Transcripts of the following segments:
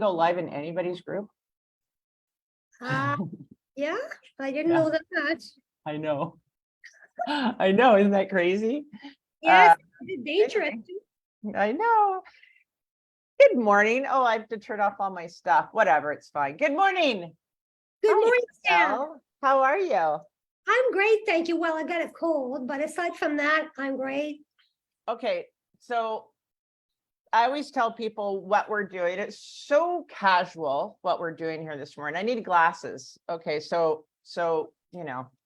Go live in anybody's group? Yeah, I didn't Yeah. know that. I know. I know. Isn't that crazy? Yes, it's dangerous. Anyway, I know. Good morning. Oh, I have to turn off all my stuff. Whatever, it's fine. Good morning. Good Hi, morning, Sam. Isabelle. How are you? I'm great, thank you. Well, I got a cold, but aside from that, I'm great. Okay, so I always tell people what we're doing. It's so casual what we're doing here this morning. I need glasses. Okay, so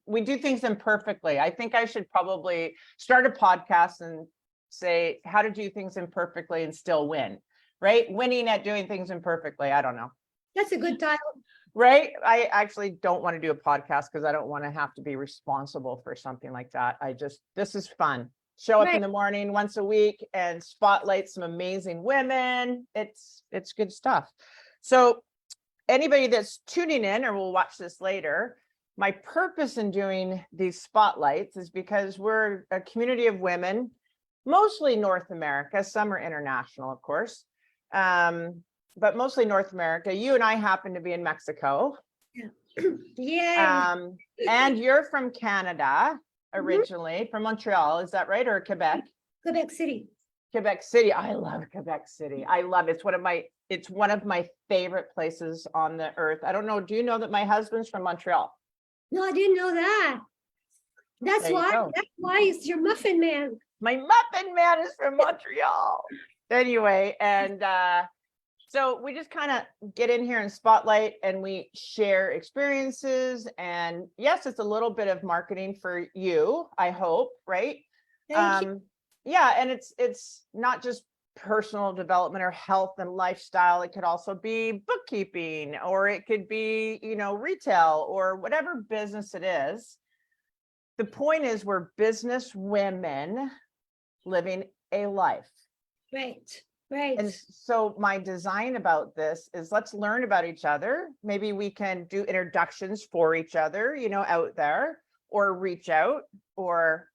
we do things imperfectly. I think I should probably start a podcast and say how to do things imperfectly and still win, right? Winning at doing things imperfectly. I don't know. That's a good title. Right. I actually don't want to do a podcast because I don't want to have to be responsible for something like that. This is fun. Show up in the morning once a week and spotlight some amazing women. It's good stuff. So anybody that's tuning in or will watch this later, my purpose in doing these spotlights is because we're a community of women, mostly North America, some are international, of course. But mostly North America. You and I happen to be in Mexico. Yeah. And you're from Canada originally, from Montreal, is that right? Or Quebec? Quebec City. Quebec City. I love Quebec City. I love it. It's one of my favorite places on the earth. I don't know. Do you know that my husband's from Montreal? No, I didn't know that. That's why it's your muffin man. My muffin man is from Montreal. Anyway, and so we just kind of get in here and spotlight and we share experiences. And yes, it's a little bit of marketing for you, I hope, right? Thank you. Yeah, and it's not just personal development or health and lifestyle. It could also be bookkeeping, or it could be, retail or whatever business it is. The point is we're business women living a life. Right. And so my design about this is let's learn about each other. Maybe we can do introductions for each other, out there, or reach out, or,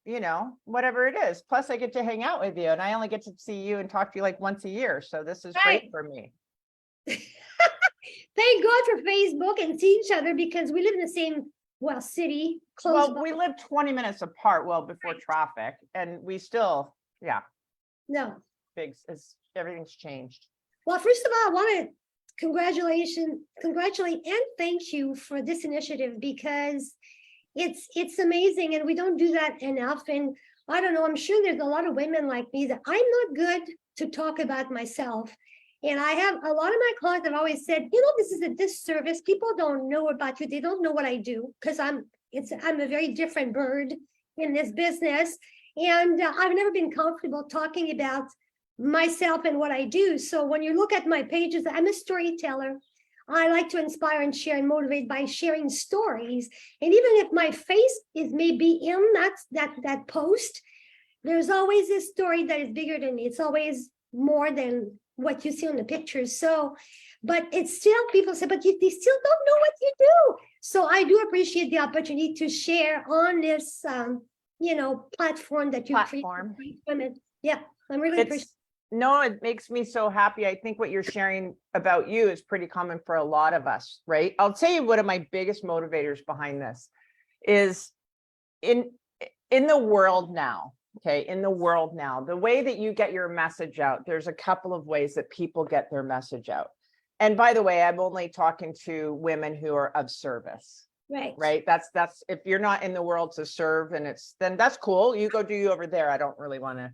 whatever it is. Plus I get to hang out with you, and I only get to see you and talk to you like once a year. So this is great for me. Thank God for Facebook and see each other, because we live in the same, city. We live 20 minutes apart, before traffic, and we still, No. Everything's changed. Well, first of all, I want to congratulate and thank you for this initiative, because it's amazing, and we don't do that enough. And I don't know, I'm sure there's a lot of women like me that I'm not good to talk about myself. And I have a lot of my clients have always said, this is a disservice. People don't know about you. They don't know what I do, because I'm a very different bird in this business. And I've never been comfortable talking about myself and what I do. So when you look at my pages, I'm a storyteller. I like to inspire and share and motivate by sharing stories. And even if my face is maybe in that post, there's always a story that is bigger than me. It's always more than what you see on the pictures. So, but it's still, people say, but they still don't know what you do. So I do appreciate the opportunity to share on this, platform that you create. Yeah, I'm really appreciative. No, it makes me so happy. I think what you're sharing about you is pretty common for a lot of us, right? I'll tell you one of my biggest motivators behind this is in the world now. Okay, in the world now, the way that you get your message out, there's a couple of ways that people get their message out. And by the way, I'm only talking to women who are of service. Right. That's if you're not in the world to serve, and then that's cool. You go do you over there. I don't really want to,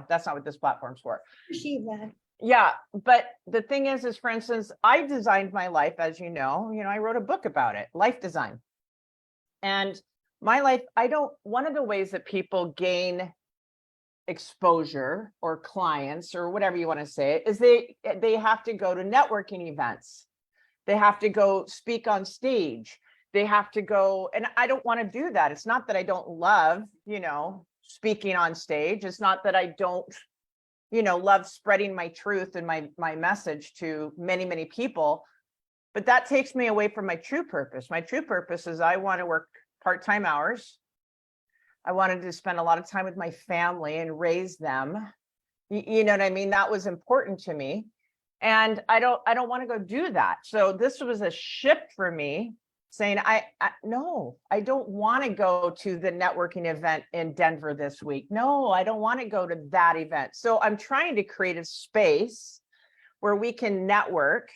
that's not what this platform's for. Appreciate that. Yeah, but the thing is, for instance, I designed my life, as you know, I wrote a book about it, life design. And my life, one of the ways that people gain exposure or clients or whatever you want to say is they have to go to networking events. They have to go speak on stage. They have to go, and I don't want to do that. It's not that I don't love, speaking on stage. It's not that I don't, love spreading my truth and my message to many, many people, but that takes me away from my true purpose. My true purpose is I want to work part-time hours. I wanted to spend a lot of time with my family and raise them. You know what I mean? That was important to me. And I don't want to go do that. So this was a shift for me saying, no, I don't want to go to the networking event in Denver this week. No, I don't want to go to that event. So I'm trying to create a space where we can network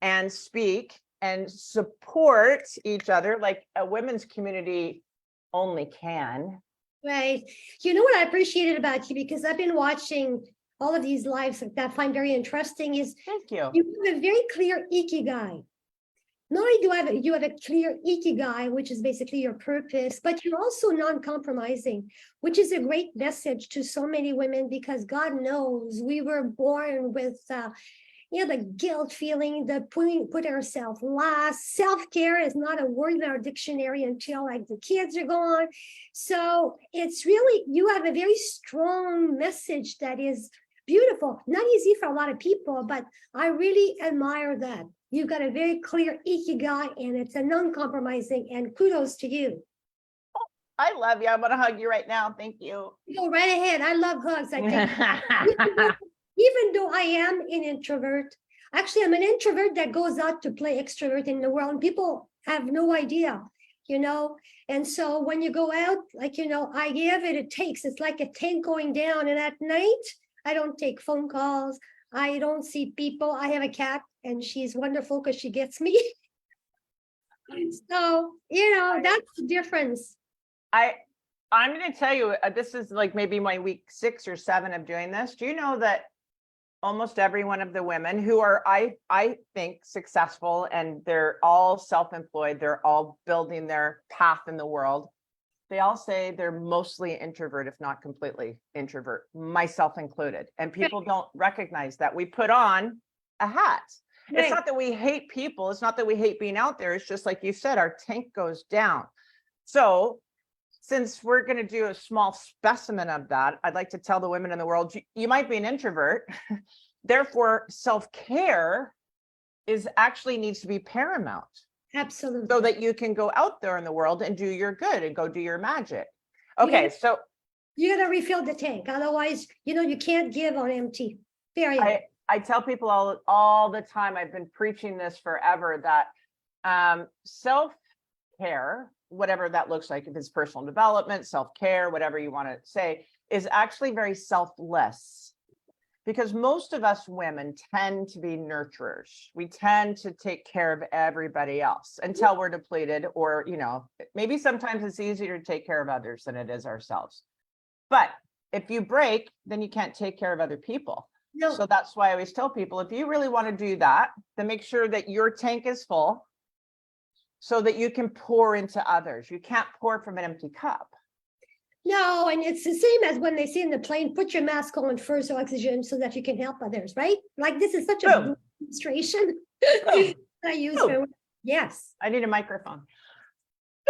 and speak and support each other like a women's community only can. Right. You know what I appreciated about you, because I've been watching all of these lives that I find very interesting, is Thank you. you have a very clear ikigai. Not only you have a clear ikigai, which is basically your purpose, but you're also non-compromising, which is a great message to so many women, because God knows we were born with the guilt feeling, the put ourselves last. Self-care is not a word in our dictionary until like the kids are gone. So it's really, you have a very strong message that is beautiful, not easy for a lot of people, but I really admire that. You've got a very clear ikigai, and it's a non-compromising, and kudos to you. I love you. I'm going to hug you right now. Thank you. Go right ahead. I love hugs. I think even though I am an introvert, actually I'm an introvert that goes out to play extrovert in the world, and people have no idea, and so when you go out, I give it, it takes, it's like a tank going down, and at night I don't take phone calls, I don't see people. I have a cat, and she's wonderful because she gets me. So that's the difference. I'm going to tell you, this is like maybe my week 6 or 7 of doing this. Do you know that almost every one of the women who are, I think, successful, and they're all self-employed, they're all building their path in the world, they all say they're mostly introvert, if not completely introvert, myself included. And people don't recognize that. We put on a hat. Right. It's not that we hate people. It's not that we hate being out there. It's just like you said, our tank goes down. So since we're going to do a small specimen of that, I'd like to tell the women in the world, you might be an introvert. Therefore, self-care actually needs to be paramount. Absolutely. So that you can go out there in the world and do your good and go do your magic. Okay, so you got to refill the tank. Otherwise, you can't give on empty. Period. I tell people all the time, I've been preaching this forever, that self-care, whatever that looks like, if it's personal development, self-care, whatever you want to say, is actually very selfless. Because most of us women tend to be nurturers. We tend to take care of everybody else until we're depleted, or, maybe sometimes it's easier to take care of others than it is ourselves. But if you break, then you can't take care of other people. No. So that's why I always tell people, if you really want to do that, then make sure that your tank is full so that you can pour into others. You can't pour from an empty cup. No, and it's the same as when they say in the plane, put your mask on first, oxygen, so that you can help others, right? Like, this is such a demonstration. I use it. Yes. I need a microphone.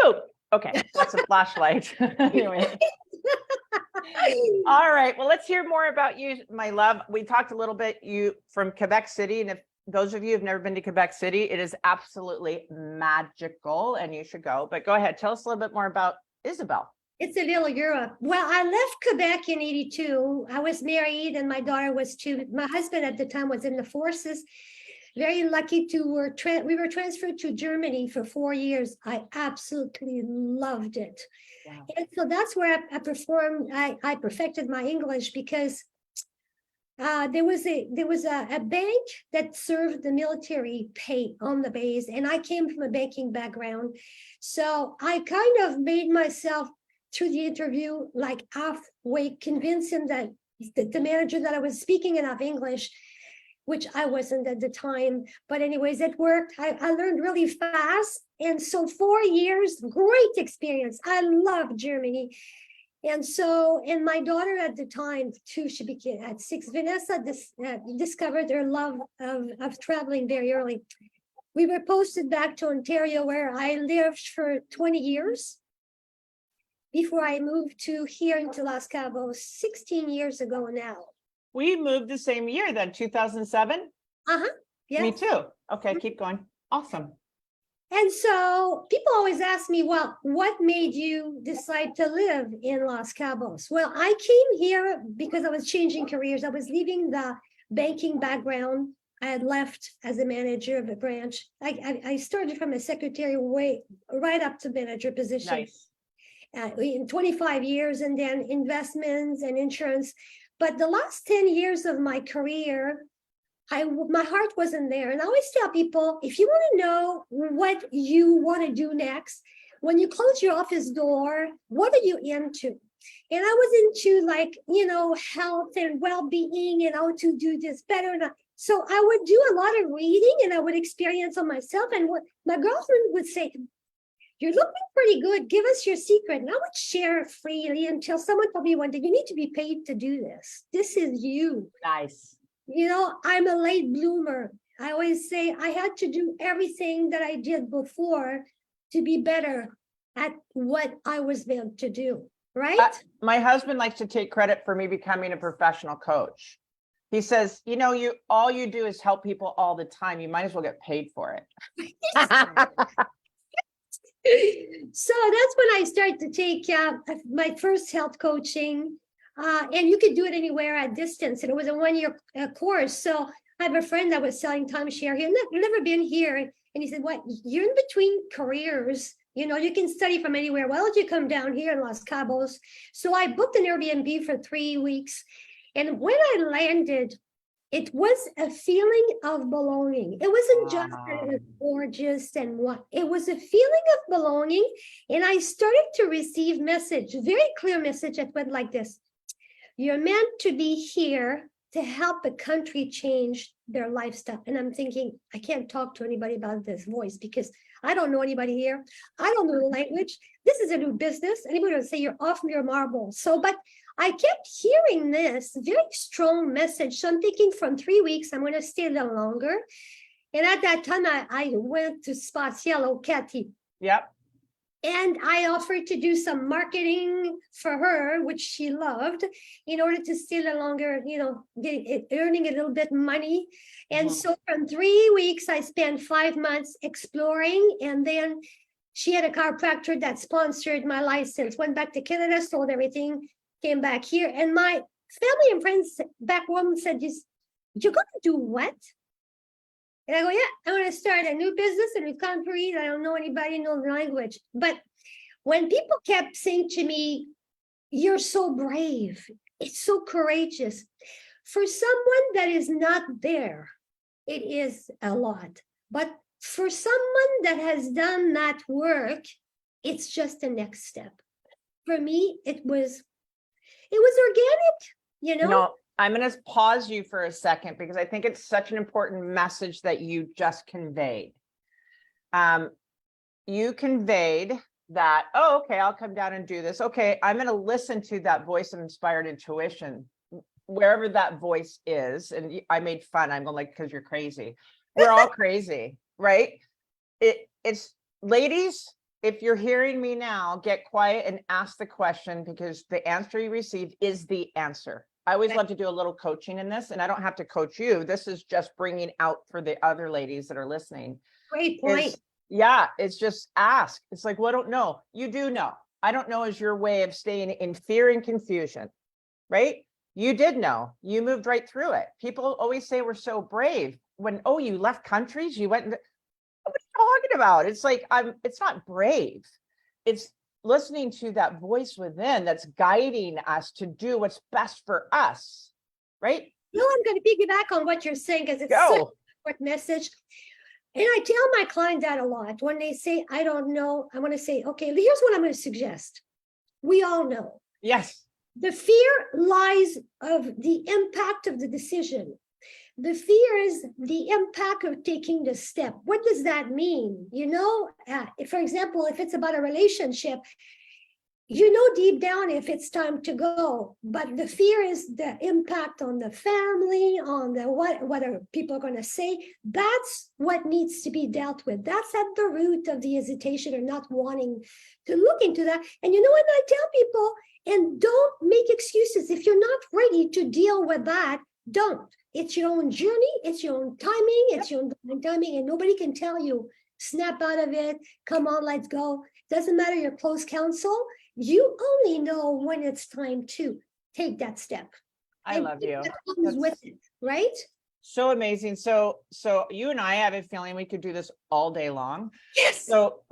Oh, okay. That's a flashlight. Anyway. All right. Well, let's hear more about you, my love. We talked a little bit, you from Quebec City. And if those of you who've never been to Quebec City, it is absolutely magical and you should go. But go ahead. Tell us a little bit more about Isabelle. It's a little Europe. Well, I left Quebec in 82. I was married and my daughter was 2. My husband at the time was in the forces. Very lucky we were transferred to Germany for 4 years. I absolutely loved it. Wow. And so that's where I perfected my English, because there was a bank that served the military pay on the base, and I came from a banking background. So I kind of made myself, through the interview, like halfway convince him that the manager that I was speaking enough English, which I wasn't at the time. But anyways, it worked. I learned really fast. And so 4 years, great experience. I love Germany. And my daughter at the time, too, she became at 6. Vanessa discovered her love of traveling very early. We were posted back to Ontario, where I lived for 20 years. Before I moved to here into Los Cabos 16 years ago now. We moved the same year then, 2007? Yeah. Me too. Okay, keep going. Awesome. And so people always ask me, well, what made you decide to live in Los Cabos? Well, I came here because I was changing careers. I was leaving the banking background. I had left as a manager of a branch. I started from a secretary right up to manager position. Nice. In 25 years, and then investments and insurance. But the last 10 years of my career, my heart wasn't there. And I always tell people, if you want to know what you want to do next, when you close your office door, what are you into? And I was into, like, health and well-being and how to do this better. So I would do a lot of reading and I would experience on myself. And what my girlfriend would say, you're looking pretty good. Give us your secret. And I would share freely until someone told me one day, you need to be paid to do this. This is you. Nice. I'm a late bloomer. I always say I had to do everything that I did before to be better at what I was meant to do. Right? My husband likes to take credit for me becoming a professional coach. He says, all you do is help people all the time. You might as well get paid for it. So that's when I started to take my first health coaching, and you could do it anywhere at distance. And it was a 1-year course. So I have a friend that was selling timeshare. He had never been here. And he said, what, you're in between careers. You can study from anywhere. Why don't you come down here in Los Cabos? So I booked an Airbnb for 3 weeks. And when I landed, it was a feeling of belonging. It wasn't just that it was gorgeous and what. It was a feeling of belonging. And I started to receive very clear message that went like this. You're meant to be here to help a country change their lifestyle. And I'm thinking, I can't talk to anybody about this voice because I don't know anybody here. I don't know the language. This is a new business. Anybody would say you're off your marble. But I kept hearing this very strong message. So I'm thinking from 3 weeks, I'm going to stay a little longer. And at that time, I went to Spatial Cathy. Yep. And I offered to do some marketing for her, which she loved, in order to stay a little longer, earning a little bit of money. And so from 3 weeks, I spent 5 months exploring. And then she had a chiropractor that sponsored my license, went back to Canada, sold everything, came back here. And my family and friends back home said, you're going to do what? And I go, yeah, I'm going to start a new business in a country. I don't know anybody, know the language. But when people kept saying to me, you're so brave, it's so courageous. For someone that is not there, it is a lot. But for someone that has done that work, it's just the next step. For me, it was organic, No, I'm going to pause you for a second because I think it's such an important message that you just conveyed. You conveyed that, oh, okay, I'll come down and do this. Okay, I'm going to listen to that voice of inspired intuition, wherever that voice is. And I made fun. I'm going like, because you're crazy. We're all crazy, right? It's ladies, if you're hearing me now, get quiet and ask the question because the answer you received is the answer. I always love to do a little coaching in this, and I don't have to coach you. This is just bringing out for the other ladies that are listening. Great point. It's just ask. It's like, well, I don't know. You do know. I don't know is your way of staying in fear and confusion, right? You did know. You moved right through it. People always say we're so brave when, oh, you left countries, you went, what are you talking about? It's like, it's not brave. It's listening to that voice within that's guiding us to do what's best for us, right? No, I'm going to piggyback on what you're saying because it's such an important message. And I tell my clients that a lot. When they say, I don't know, I want to say, okay, here's what I'm going to suggest. We all know. Yes. The fear lies of the impact of the decision. The fear is the impact of taking the step. What does that mean? For example, if it's about a relationship, deep down if it's time to go, but the fear is the impact on the family, on the what are people going to say. That's what needs to be dealt with. That's at the root of the hesitation or not wanting to look into that. And what I tell people, and don't make excuses. If you're not ready to deal with that, don't. It's your own journey. It's your own timing. It's your own timing, and nobody can tell you, snap out of it. Come on, let's go. Doesn't matter your close counsel. You only know when it's time to take that step. I love you. That comes with it, right? So amazing. So you and I have a feeling we could do this all day long. Yes. So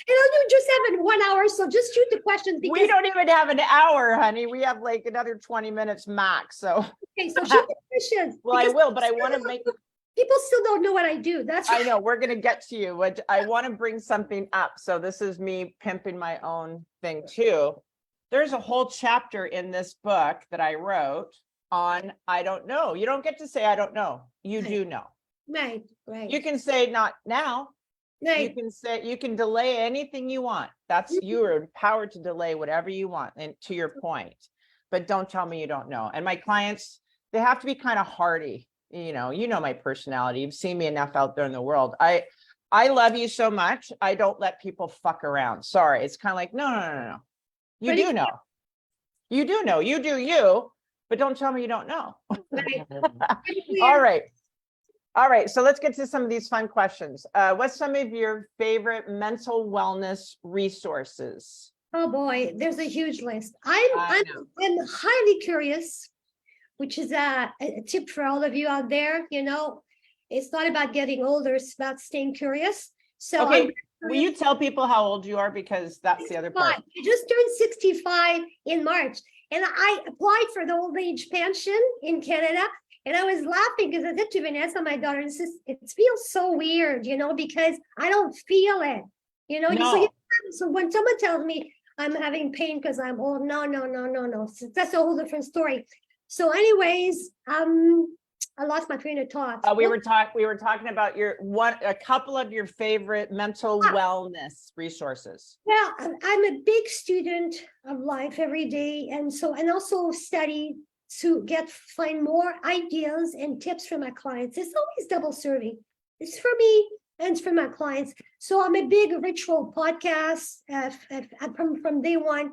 You just have it 1 hour, so just shoot the questions we because don't even have an hour, honey. We have like another 20 minutes max. So okay, so shoot the questions. well, I because will, but I want to make people still don't know what I do. That's I know we're going to get to you, but I want to bring something up. So this is me pimping my own thing too. There's a whole chapter in this book that I wrote on I don't know. You don't get to say I don't know. You Right. do know. right, right, You can say not now. You right. can say you can delay anything you want. That's you are empowered to delay whatever you want. And to your point, but don't tell me you don't know. And my clients, they have to be kind of hardy. You know my personality. You've seen me enough out there in the world. I love you so much. I don't let people fuck around. Sorry. It's kind of like, no. You Pretty do know. You do know. You do you, but don't tell me you don't know. right. All right. All right, so let's get to some of these fun questions. What's some of your favorite mental wellness resources? Oh boy, there's a huge list. I know. I'm highly curious, which is a tip for all of you out there. It's not about getting older; it's about staying curious. So Okay, will you tell people how old you are? Because that's the other part. I just turned 65 in March, and I applied for the old age pension in Canada. And I was laughing because I said to Vanessa, my daughter, it feels so weird, because I don't feel it. No. So when someone tells me I'm having pain because I'm old, no. So that's a whole different story. So, anyways, I lost my train of thought. We were talking about a couple of your favorite mental wellness resources. Well, I'm a big student of life every day, and also study to find more ideas and tips for my clients. It's always double serving. It's for me and it's for my clients. So I'm a big ritual podcast from day one.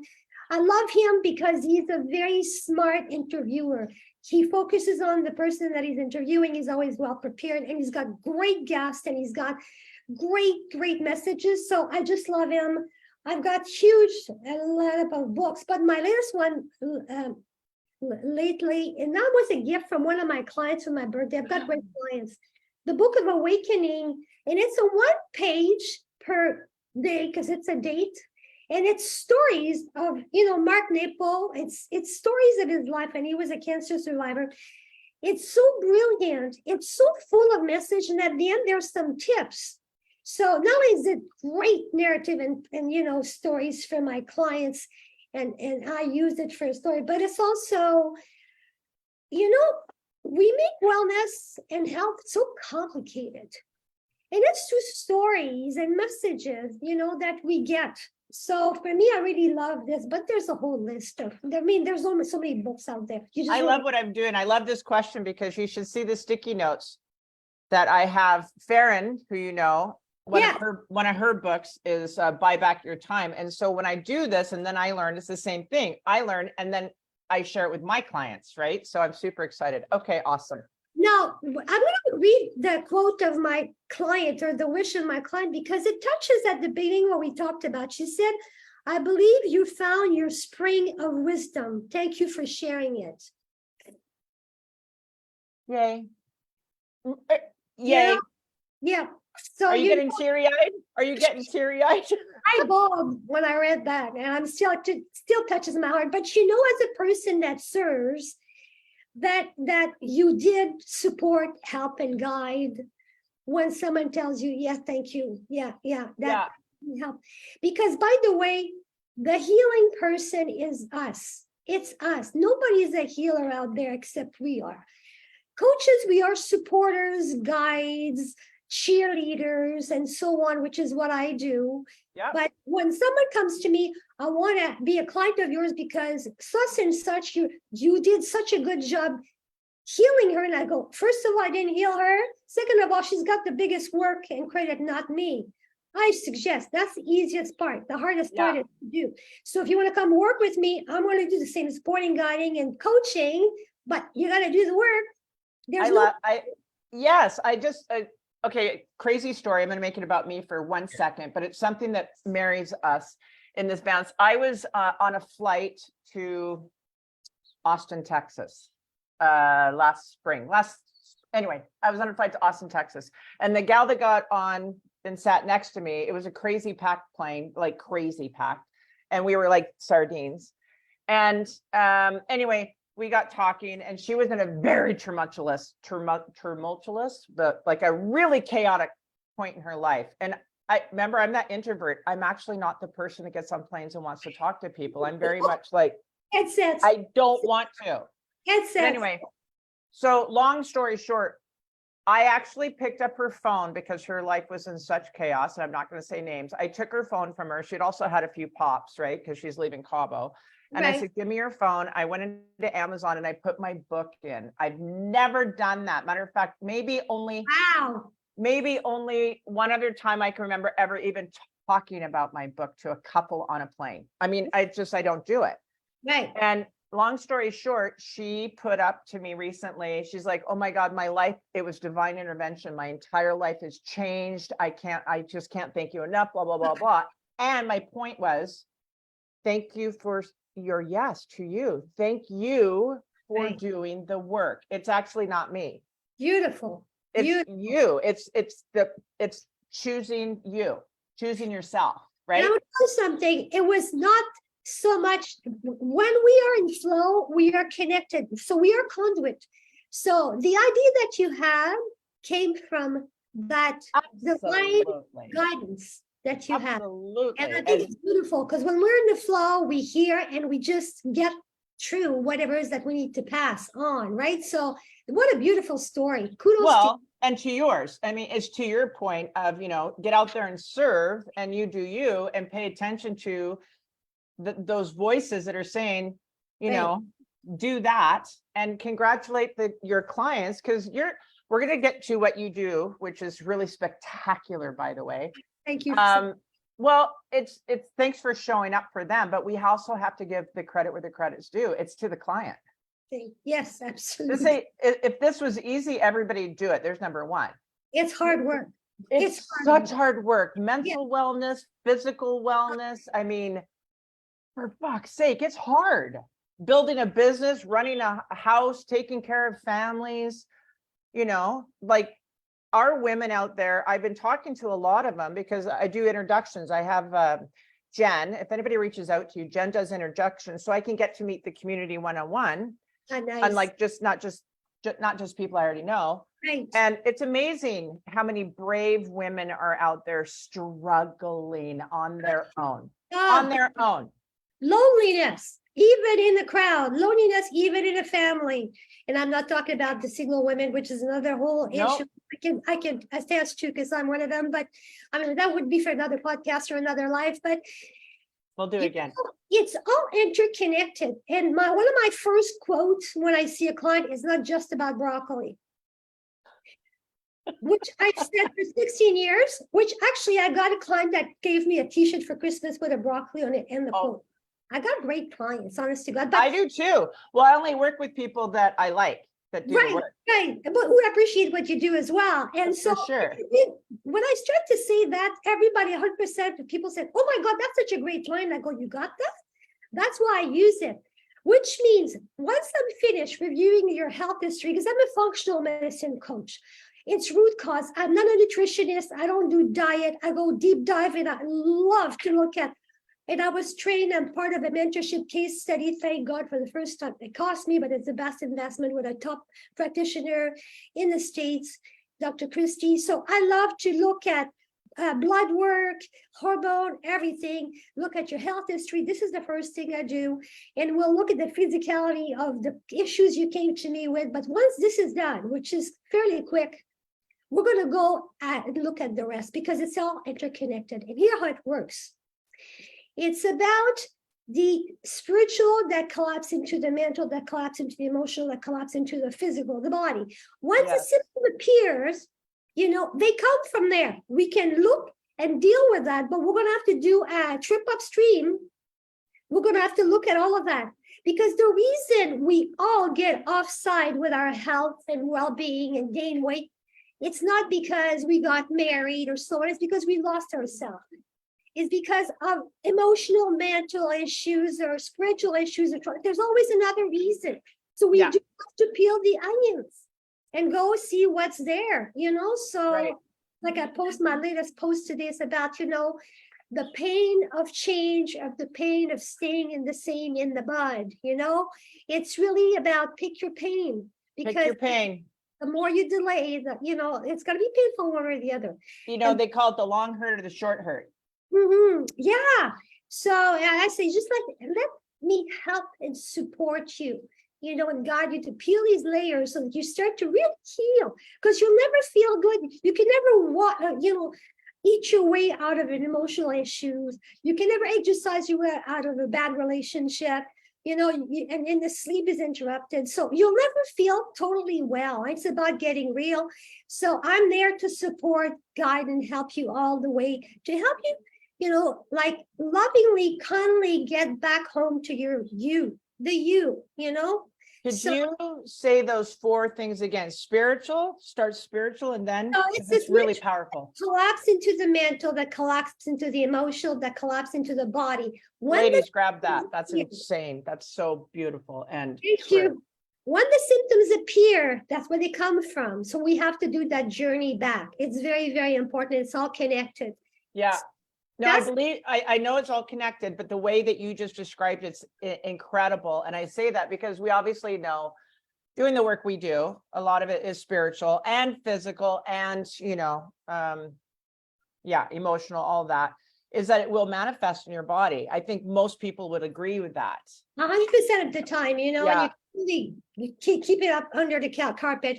I love him because he's a very smart interviewer. He focuses on the person that he's interviewing. He's always well prepared, and he's got great guests, and he's got great messages. So I just love him. I've got a lot of books, but my latest one lately, and that was a gift from one of my clients for my birthday. I've got great clients. The Book of Awakening, and it's a 1 page per day because it's a date, and it's stories of Mark Naple. It's stories of his life, and he was a cancer survivor. It's so brilliant. It's so full of message, and at the end there's some tips. So not only is it great narrative and stories for my clients, and I use it for a story, but it's also, we make wellness and health so complicated. And it's through stories and messages, that we get. So for me, I really love this, but there's a whole list there's almost so many books out there. I love what I'm doing. I love this question because you should see the sticky notes that I have. Farron, who one of her books is Buy Back Your Time. And so when I do this, and then I learn, it's the same thing. I learn, and then I share it with my clients, right? So I'm super excited. Okay, awesome. Now, I'm going to read the quote of my client, or the wish of my client, because it touches at the beginning what we talked about. She said, I believe you found your spring of wisdom. Thank you for sharing it. Yay. Yay. Yeah. So are you getting teary-eyed? Are you getting teary-eyed? I bawled when I read that, and I'm still touches my heart. But as a person that serves, that you did support, help, and guide when someone tells you, yeah, thank you. Yeah. Help. Because by the way, the healing person is us. It's us. Nobody is a healer out there except we are. Coaches, we are supporters, guides, cheerleaders, and so on, which is what I do. Yeah. But when someone comes to me, I want to be a client of yours because such and such, you did such a good job healing her. And I go, first of all, I didn't heal her. Second of all, she's got the biggest work and credit, not me. I suggest that's the easiest part. The hardest part is to do. So if you want to come work with me, I'm going to do the same supporting, guiding, and coaching, but you got to do the work. Okay, crazy story. I'm going to make it about me for 1 second, but it's something that marries us in this balance. I was on a flight to Austin, Texas, last spring. Anyway, I was on a flight to Austin, Texas, and the gal that got on and sat next to me, it was a crazy packed plane, like crazy packed, and we were like sardines. And anyway, we got talking, and she was in a very tumultuous, but like a really chaotic point in her life. And I remember, I'm that introvert. I'm actually not the person that gets on planes and wants to talk to people. I'm very much like, Headsets. I don't want to. Headsets. But anyway, so long story short, I actually picked up her phone because her life was in such chaos, and I'm not going to say names. I took her phone from her. She'd also had a few pops, right? Because she's leaving Cabo. And I said, give me your phone. I went into Amazon and I put my book in. I've never done that. Matter of fact, maybe only one other time I can remember ever even talking about my book to a couple on a plane. I mean, I don't do it. Right. And long story short, she put up to me recently, she's like, oh my God, my life, it was divine intervention. My entire life has changed. I just can't thank you enough, blah, blah, blah, blah. And my point was, thank you for your yes to you. Thank you for doing the work. It's actually not me. Beautiful. It's you. It's choosing you, choosing yourself, right? And I would know something. It was not so much when we are in flow, we are connected. So we are conduit. So the idea that you had came from that divine guidance that you have. Absolutely. And I think it's beautiful because when we're in the flow, we hear and we just get through whatever it is that we need to pass on, right? So what a beautiful story. Kudos to and to yours. I mean, it's to your point of, get out there and serve, and you do you, and pay attention to those voices that are saying, do that, and congratulate your clients, because we're going to get to what you do, which is really spectacular, by the way. Thank you. Well, it's thanks for showing up for them, but we also have to give the credit where the credit's due. It's to the client. Yes, absolutely. To say, if this was easy, everybody'd do it. There's number one. It's hard work. It's such hard work. Mental wellness, physical wellness. I mean, for fuck's sake, it's hard. Building a business, running a house, taking care of families, like our women out there. I've been talking to a lot of them because I do introductions. I have Jen. If anybody reaches out to you, Jen does introductions, so I can get to meet the community one-on-one. Nice. Unlike not just people I already know. Right. And it's amazing how many brave women are out there struggling on their own. Loneliness, even in the crowd, loneliness, even in a family. And I'm not talking about the single women, which is another whole issue. I can attest to, because I'm one of them, but I mean, that would be for another podcast or another life, but we'll do it again. It's all interconnected. And one of my first quotes when I see a client is not just about broccoli, which I've said for 16 years, which actually I got a client that gave me a t-shirt for Christmas with a broccoli on it and the quote. I got great clients, honest to God. But I do too. Well, I only work with people that I like, that do the work. Right, but who appreciate what you do as well. And that's so when I start to say that, everybody, 100% of people said, oh my God, that's such a great line. I go, you got that? That's why I use it, which means once I'm finished reviewing your health history, because I'm a functional medicine coach, it's root cause. I'm not a nutritionist. I don't do diet. I go deep dive, and I love to look at. And I was trained. I'm part of a mentorship case study. Thank God for the first time. It cost me, but it's the best investment with a top practitioner in the States, Dr. Christie. So I love to look at blood work, hormone, everything. Look at your health history. This is the first thing I do. And we'll look at the physicality of the issues you came to me with. But once this is done, which is fairly quick, we're going to go and look at the rest, because it's all interconnected. And here's how it works. It's about the spiritual that collapse into the mental, that collapse into the emotional, that collapse into the physical, the body. Once a symptom appears, they come from there. We can look and deal with that, but we're going to have to do a trip upstream. We're going to have to look at all of that, because the reason we all get offside with our health and well-being and gain weight, it's not because we got married or so on. It's because we lost ourselves. It's because of emotional, mental issues or spiritual issues. There's always another reason. So we Yeah. do have to peel the onions and go see what's there, So Right. like I post my latest post today is about, the pain of change, of the pain of staying in the same in the bud, It's really about pick your pain, Pick because your pain. the more you delay, it's gonna be painful one or the other. And They call it the long hurt or the short hurt. yeah. So I say, just let me help and support you, and guide you to peel these layers so that you start to really heal. Because you'll never feel good. You can never eat your way out of an emotional issues. You can never exercise your way out of a bad relationship. And the sleep is interrupted. So you'll never feel totally well. It's about getting real. So I'm there to support, guide, and help you all the way, to help you, like lovingly, kindly get back home to the you. Could So you say those 4 things again? Start spiritual, and then no, it's really powerful. collapse into the mental, that collapse into the emotional, that collapse into the body. Ladies, grab that. That's insane. That's so beautiful. And Thank you. When the symptoms appear, that's where they come from. So we have to do that journey back. It's very, very important. It's all connected. Yeah. No, I know it's all connected, but the way that you just described it's incredible. And I say that because we obviously know, doing the work we do, a lot of it is spiritual and physical and, emotional, all that, is that it will manifest in your body. I think most people would agree with that. 100% of the time, Yeah. and you keep it up under the carpet,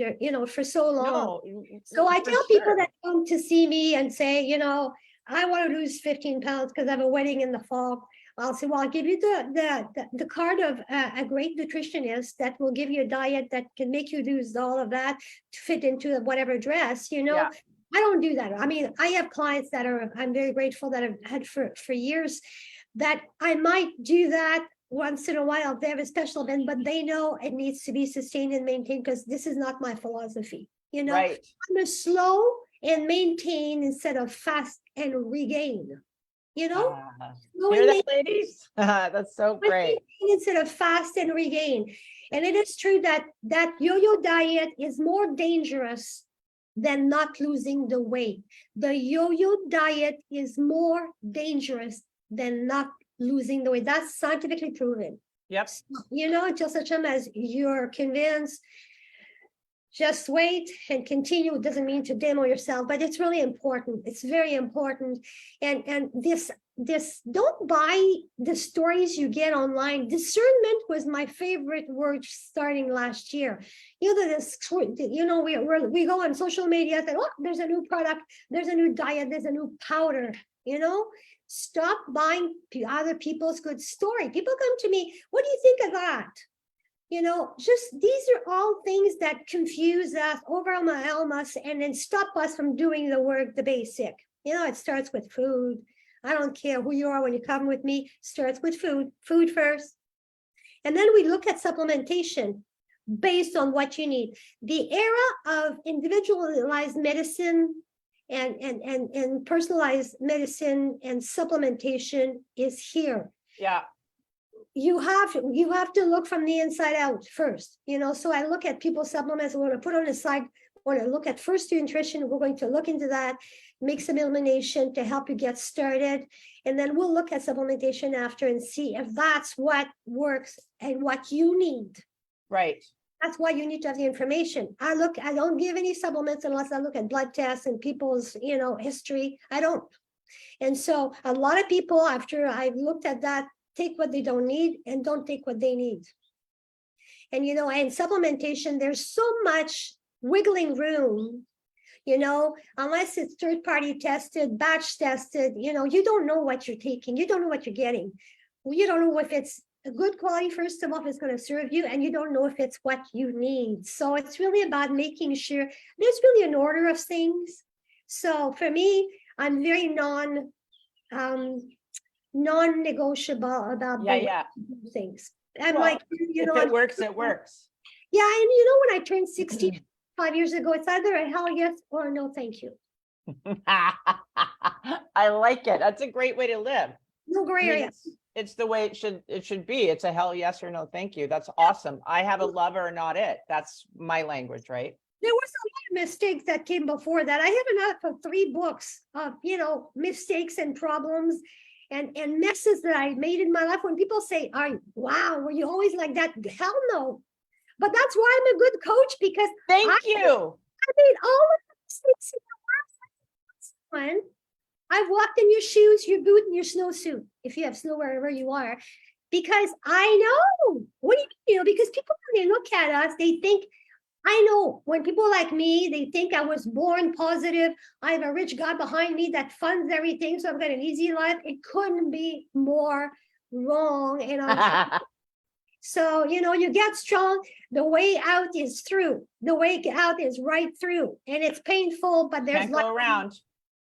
for so long. No, So I for tell people sure. that come to see me and say, I want to lose 15 pounds because I have a wedding in the fall. I'll say, well, I'll give you the card of a great nutritionist that will give you a diet that can make you lose all of that to fit into whatever dress, Yeah. I don't do that. I mean, I have clients that I'm very grateful that I've had for years, that I might do that once in a while if they have a special event, but they know it needs to be sustained and maintained, because this is not my philosophy. Right. I'm a slow and maintain instead of fast and regain. Slow Hear and that, ladies? That's so great. instead of fast and regain. And it is true that yo-yo diet is more dangerous than not losing the weight. The yo-yo diet is more dangerous than not losing the weight. That's scientifically proven. Yep. Until such time as you're convinced, just wait and continue. It doesn't mean to demo yourself, but it's really important. It's very important. And this don't buy the stories you get online. Discernment was my favorite word starting last year. We go on social media and say, oh, there's a new product, there's a new diet, there's a new powder. Stop buying other people's good story. People come to me, what do you think of that? Just these are all things that confuse us, overwhelm us, and then stop us from doing the work, the basic. It starts with food. I don't care who you are when you come with me, starts with food first. And then we look at supplementation based on what you need. The era of individualized medicine and personalized medicine and supplementation is here. Yeah. You have to look from the inside out first, so I look at people's supplements. We're going to put on the side, we're going to look at first nutrition. We're going to look into that, make some elimination to help you get started, and then we'll look at supplementation after and see if that's what works and what you need. Right. That's why you need to have the information. I don't give any supplements unless I look at blood tests and people's history. I don't. And so a lot of people, after I've looked at that, take what they don't need and don't take what they need. And, in supplementation, there's so much wiggling room, unless it's third-party tested, batch tested, you don't know what you're taking. You don't know what you're getting. You don't know if it's a good quality, first of all, if it's going to serve you, and you don't know if it's what you need. So it's really about making sure there's really an order of things. So for me, I'm very non-negotiable about things. I'm like, if it works, it works. Yeah, and when I turned 65 years ago, it's either a hell yes or no, thank you. I like it. That's a great way to live. No gray area. it's the way it should be. It's a hell yes or no thank you. That's awesome. I have a love or not it. That's my language, right? There was a lot of mistakes that came before that. I have enough of 3 books of, mistakes and problems and messes that I made in my life. When people say, wow, were you always like that? Hell no. But that's why I'm a good coach, because Thank you. I made all of the mistakes in the last one. I've walked in your shoes, your boot, and your snowsuit, if you have snow wherever you are, because I know. What do you mean? Because people, when they look at us, they think, I know when people like me, they think I was born positive. I have a rich God behind me that funds everything, so I've got an easy life. It couldn't be more wrong. So, you get strong. The way out is through. The way out is right through. And it's painful, but there's Can't go around.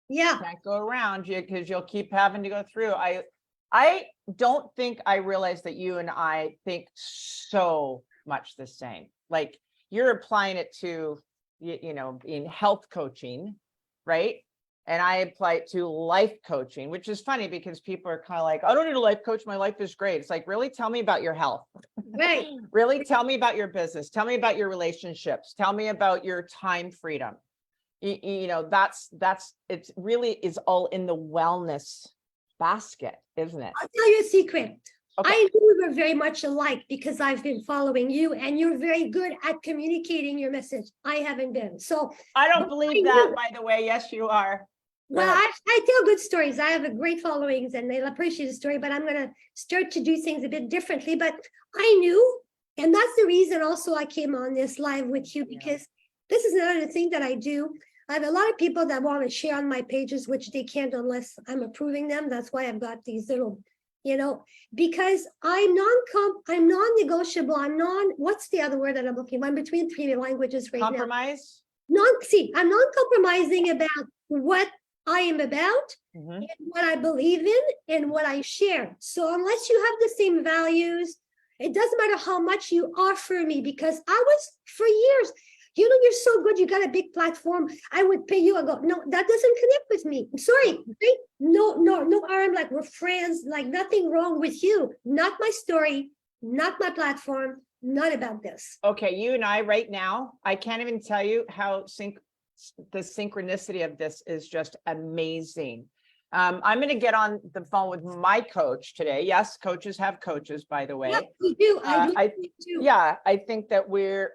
Yeah. Can't go around you because you'll keep having to go through. I don't think I realize that you and I think so much the same. Like, you're applying it to, in health coaching, right? And I apply it to life coaching, which is funny because people are kind of like, I don't need a life coach. My life is great. It's like, really? Tell me about your health. Right. Really? Tell me about your business. Tell me about your relationships. Tell me about your time freedom. It really is all in the wellness basket, isn't it? I'll tell you a secret. Okay. I knew we were very much alike because I've been following you and you're very good at communicating your message. I haven't been. So I don't believe that, by the way. Yes, you are. Well, I tell good stories. I have a great followings and they'll appreciate the story, but I'm going to start to do things a bit differently. But I knew, and that's the reason also I came on this live with you, because this is another thing that I do. I have a lot of people that want to share on my pages, which they can't unless I'm approving them. That's why I've got these little, because I'm non-negotiable. What's the other word that I'm looking for? I'm between 3 languages right Compromise? now. I'm non-compromising about what I am about and what I believe in and what I share. So unless you have the same values, it doesn't matter how much you offer me, because I was for years, you're so good, you got a big platform, I would pay you. I go, no, that doesn't connect with me. I'm sorry. No harm, like we're friends, like nothing wrong with you. Not my story, not my platform, not about this. Okay, you and I right now, I can't even tell you how the synchronicity of this is just amazing. I'm going to get on the phone with my coach today. Yes, coaches have coaches, by the way. Yeah, we do. I do. Yeah, I think that we're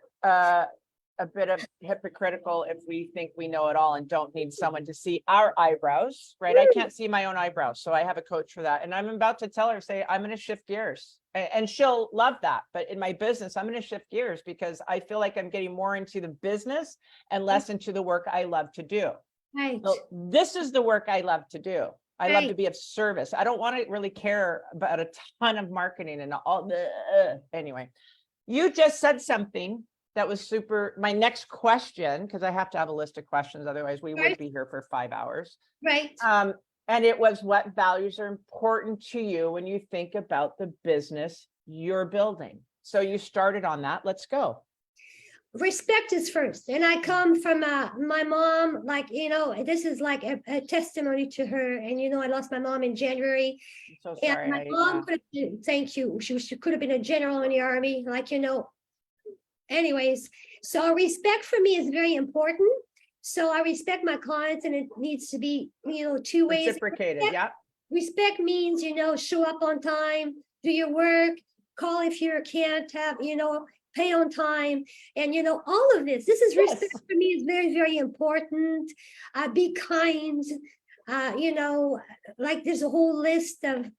a bit of hypocritical if we think we know it all and don't need someone to see our eyebrows, right? I can't see my own eyebrows, so I have a coach for that. And I'm about to tell her, I'm going to shift gears, and she'll love that. But in my business, I'm going to shift gears because I feel like I'm getting more into the business and less into the work I love to do. Right. So this is the work I love to do. I love to be of service. I don't want to really care about a ton of marketing and all the, anyway. You just said something that was super. My next question, because I have to have a list of questions, otherwise we would be here for 5 hours. Right. And it was, what values are important to you when you think about the business you're building? So you started on that. Let's go. Respect is first. And I come from my mom, this is like a testimony to her. And, I lost my mom in January. I'm so sorry. And my mom could have been, thank you. She could have been a general in the army, anyways. So respect for me is very important. So I respect my clients, and it needs to be, 2 ways. Reciprocated, yeah. Respect means, show up on time, do your work, call if you can't have, pay on time, and all of this. This is respect for me is very, very important. Be kind. There's a whole list of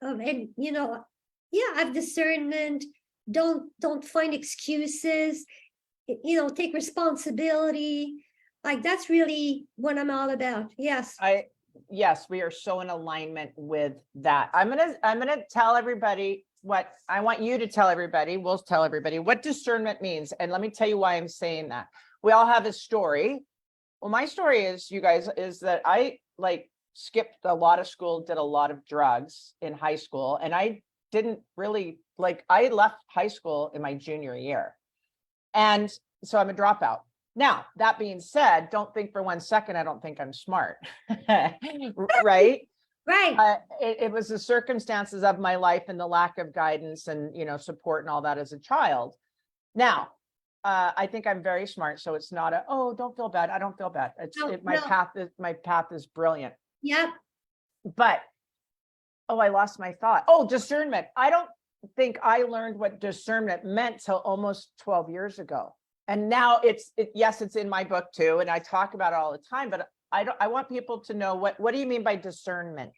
have discernment. Don't find excuses. Take responsibility. That's really what I'm all about. Yes. Yes, we are so in alignment with that. I'm gonna tell everybody what I want you to tell everybody. We'll tell everybody what discernment means. And let me tell you why I'm saying that. We all have a story. Well, my story is, you guys, is that I skipped a lot of school, did a lot of drugs in high school. And I didn't really I left high school in my junior year. And so I'm a dropout. Now, that being said, don't think for 1 second I don't think I'm smart, right? Right. It was the circumstances of my life and the lack of guidance and, support and all that as a child. Now, I think I'm very smart, so it's not oh, don't feel bad. I don't feel bad. My path is brilliant. Yep. But I lost my thought. Oh, discernment. I don't think I learned what discernment meant till almost 12 years ago. And now yes, it's in my book too, and I talk about it all the time, but I want people to know what do you mean by discernment?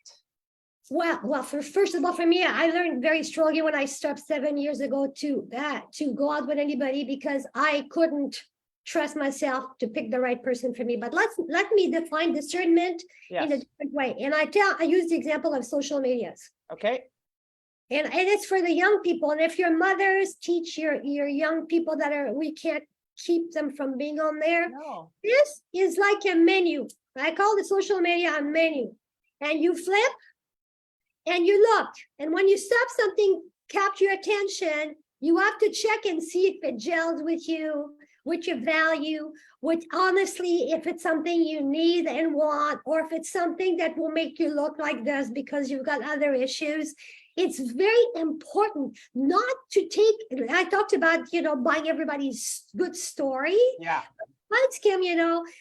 Well, first of all, for me, I learned very strongly when I stopped 7 years ago to go out with anybody because I couldn't trust myself to pick the right person for me. But let me define discernment in a different way. And I use the example of social medias. Okay. And it's for the young people. And if your mothers teach your young people we can't keep them from being on there. No. This is like a menu. I call the social media a menu. And you flip and you look. And when you stop something, capture your attention, you have to check and see if it gels with you, with your value, with honestly, if it's something you need and want, or if it's something that will make you look like this because you've got other issues. It's very important not to take, I talked about, buying everybody's good story. Yeah. But Kim,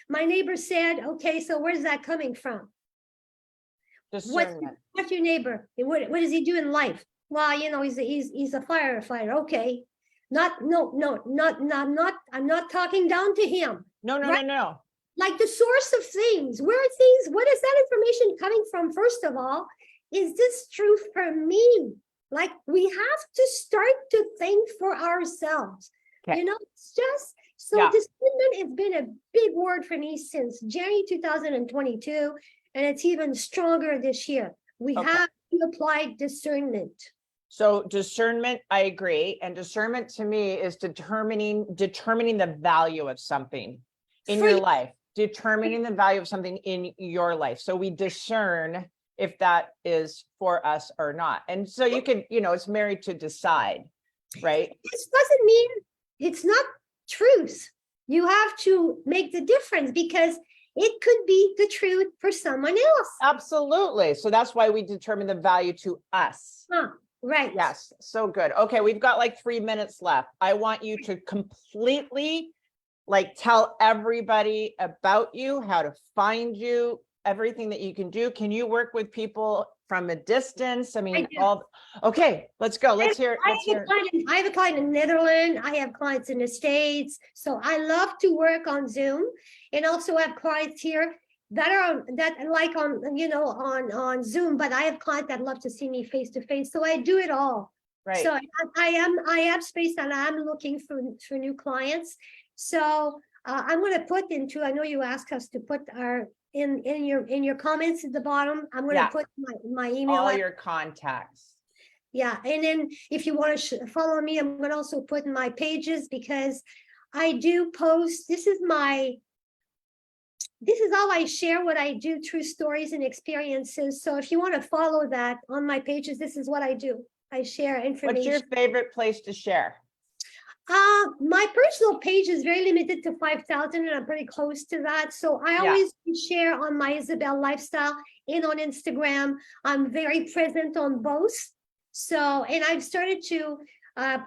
my neighbor said, okay, so where's that coming from? Discernment. What's your neighbor? What does he do in life? Well, he's a firefighter. Okay. I'm not talking down to him. No. Like the source of things, what is that information coming from? First of all, is this true for me? Like we have to start to think for ourselves. Okay. It's just discernment has been a big word for me since January 2022, and it's even stronger this year. We have to apply discernment. So discernment, I agree. And discernment to me is determining the value of something in your life, determining the value of something in your life. So we discern if that is for us or not. And so you can, it's married to decide, right? This doesn't mean it's not truth. You have to make the difference because it could be the truth for someone else. Absolutely. So that's why we determine the value to us. Right. Yes. So good. Okay. We've got like 3 minutes left. I want you to completely tell everybody about you, how to find you, everything that you can do. Can you work with people from a distance? I mean, okay, let's go. Let's hear it. I have a client in Netherlands. I have clients in the States. So I love to work on Zoom, and also have clients here that are on Zoom, but I have clients that love to see me face to face. So I do it all. Right. So I have space and I'm looking for new clients. So I'm going to put into, I know you asked us to put in your comments at the bottom, I'm going to put my email. All your contacts. Yeah. And then if you want to follow me, I'm going to also put in my pages because I do post. This is how I share what I do, true stories and experiences. So if you want to follow that on my pages, this is what I do. I share information. What's your favorite place to share? My personal page is very limited to 5,000 and I'm pretty close to that. So I always share on my Isabelle lifestyle and on Instagram. I'm very present on both. So, and I've started to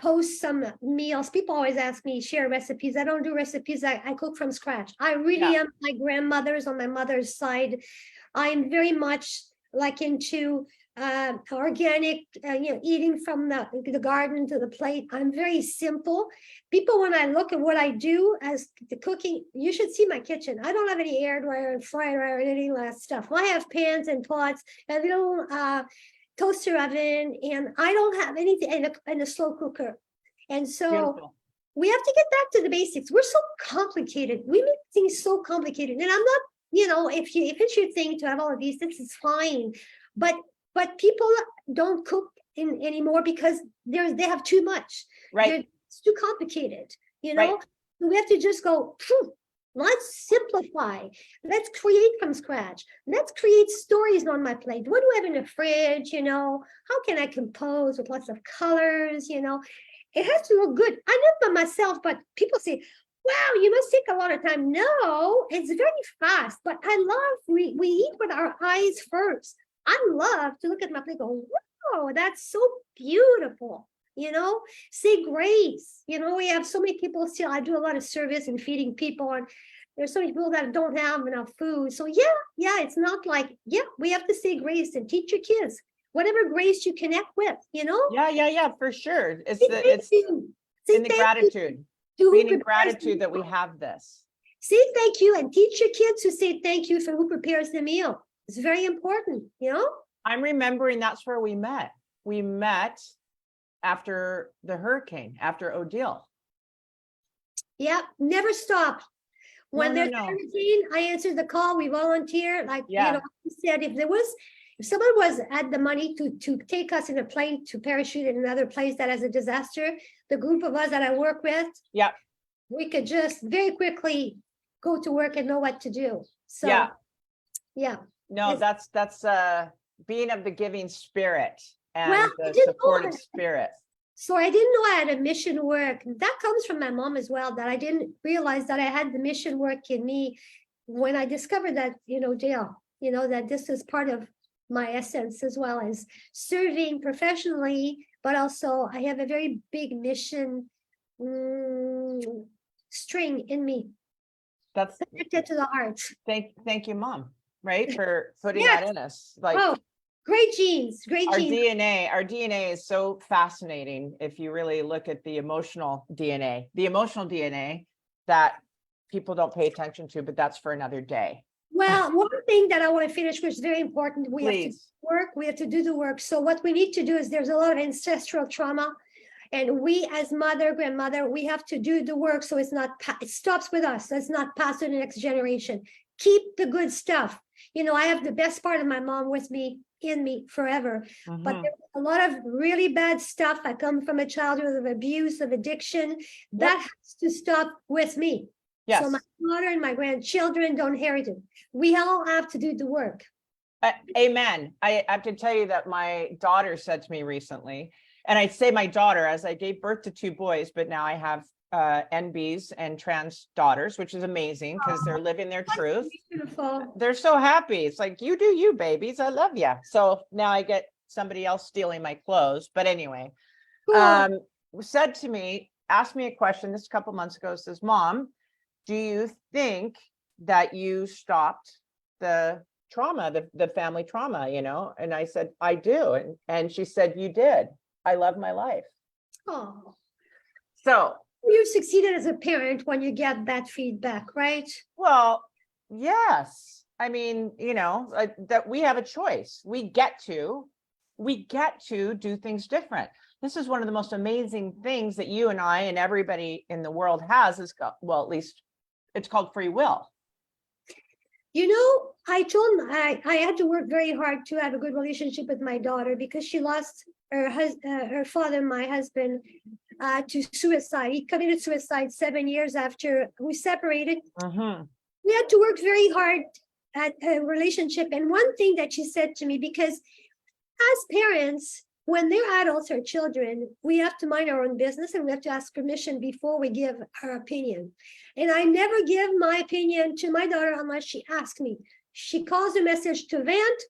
post some meals. People always ask me, share recipes. I don't do recipes. I cook from scratch. I really am my grandmother's on my mother's side. I'm very much into organic, eating from the garden to the plate. I'm very simple. People, when I look at what I do as the cooking, you should see my kitchen. I don't have any air dryer and fryer or anything like that stuff. I have pans and pots, a little toaster oven, and I don't have anything, and a slow cooker. And so we have to get back to the basics. We're so complicated. We make things so complicated. And I'm not, if it's your thing to have all of these, this is fine. But people don't cook anymore because they have too much. Right. It's too complicated, Right. So we have to just go, let's simplify. Let's create from scratch. Let's create stories on my plate. What do I have in the fridge? How can I compose with lots of colors? It has to look good. I know by myself, but people say, wow, you must take a lot of time. No, it's very fast, but I love, we eat with our eyes first. I love to look at my plate, go, wow, that's so beautiful. Say grace. We have so many people still. I do a lot of service and feeding people, and there's so many people that don't have enough food. So yeah, it's not like, we have to say grace and teach your kids whatever grace you connect with. Yeah, for sure. Say thank you. Say In the thank gratitude, you to being who in prepares the gratitude that we meal. have this. Say thank you and teach your kids to say thank you for who prepares the meal. It's very important. I'm remembering that's where we met. We met after the hurricane, after Odile. Yeah, never stop. When there's a hurricane, I answer the call. We volunteer. Like, I said, if someone had the money to take us in a plane to parachute in another place that has a disaster, the group of us that I work with, we could just very quickly go to work and know what to do. So, yeah. No, that's being of the giving spirit and the didn't know supportive that. spirit. So I didn't know I had a mission work. That comes from my mom as well, that I didn't realize that I had the mission work in me when I discovered that, Dale, that this is part of my essence as well as serving professionally, but also I have a very big mission string in me. That's connected to the heart. Thank you, Mom, right? For putting that in us. Like, great genes, great genes. Our DNA is so fascinating if you really look at the emotional DNA that people don't pay attention to, but that's for another day. Well, one thing that I want to finish, which is very important, we have to do the work. So what we need to do is there's a lot of ancestral trauma, and we as mother, grandmother, we have to do the work so it's not, it stops with us. It's not passed to the next generation. Keep the good stuff. I have the best part of my mom with me, in me forever, but there's a lot of really bad stuff. I come from a childhood of abuse, of addiction, that has to stop with me. So my daughter and my grandchildren don't inherit it. We all have to do the work. Amen. I have to tell you that my daughter said to me recently, and I'd say my daughter, as I gave birth to 2 boys, but now I have NBs and trans daughters, which is amazing because they're living their truth. Beautiful. They're so happy. It's like, you do you, babies. I love you. So now I get somebody else stealing my clothes. But anyway, said to me, asked me a question this a couple months ago, says, Mom, do you think that you stopped the trauma, the family trauma, And I said, I do. And she said, you did. I love my life. Oh. So you succeeded as a parent when you get that feedback, right? Well, yes. I mean, that we have a choice. We get to do things different. This is one of the most amazing things that you and I and everybody in the world has is, well, at least it's called free will. I told I had to work very hard to have a good relationship with my daughter because she lost her father, my husband, to suicide. He committed suicide 7 years after we separated. We had to work very hard at a relationship. And one thing that she said to me, because as parents, when they're adults or children, we have to mind our own business and we have to ask permission before we give our opinion. And I never give my opinion to my daughter unless she asks me. She calls a message to vent.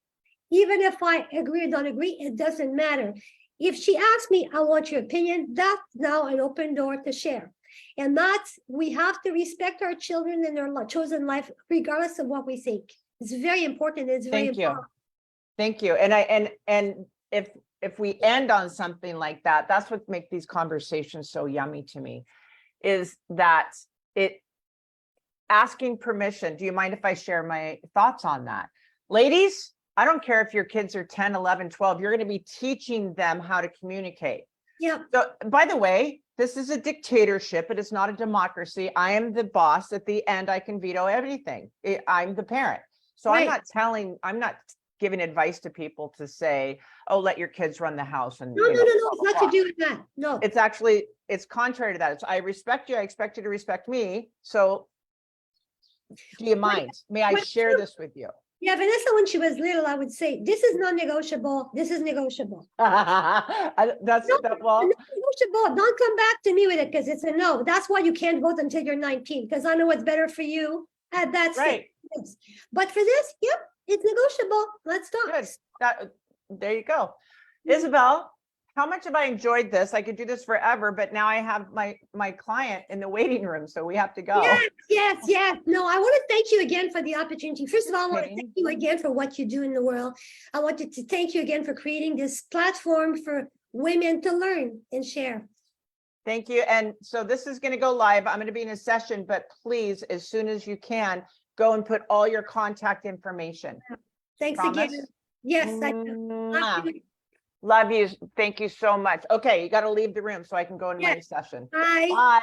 Even if I agree or don't agree, it doesn't matter. If she asks me, I want your opinion, that's now an open door to share. And we have to respect our children and their chosen life, regardless of what we think. It's very important. It's very important. Thank you. And if we end on something like that, that's what makes these conversations so yummy to me, is that asking permission. Do you mind if I share my thoughts on that? Ladies, I don't care if your kids are 10, 11, 12, you're going to be teaching them how to communicate. Yeah. So, by the way, this is a dictatorship. It is not a democracy. I am the boss. At the end, I can veto everything. I'm the parent. So I'm not giving advice to people to say, oh, let your kids run the house. And no, it's not to do with that. No. It's contrary to that. It's, I respect you. I expect you to respect me. So do you mind? May I share this with you? Yeah, Vanessa, when she was little, I would say, this is non-negotiable. This is negotiable. That's negotiable. Don't come back to me with it because it's a no. That's why you can't vote until you're 19, because I know what's better for you at that stage. But for this, yep, it's sociable. Let's talk. Good. There you go. Isabelle, how much have I enjoyed this? I could do this forever, but now I have my client in the waiting room, so we have to go. Yes. No, I want to thank you again for the opportunity. First of all, I want to Okay. thank you again for what you do in the world. I wanted to thank you again for creating this platform for women to learn and share. Thank you. And so this is going to go live. I'm going to be in a session, but please, as soon as you can, go and put all your contact information. Thanks Promise? again. Yes, I Mwah. love you. Love you. Thank you so much. Okay, you got to leave the room so I can go in Yeah. my session. Bye. Bye.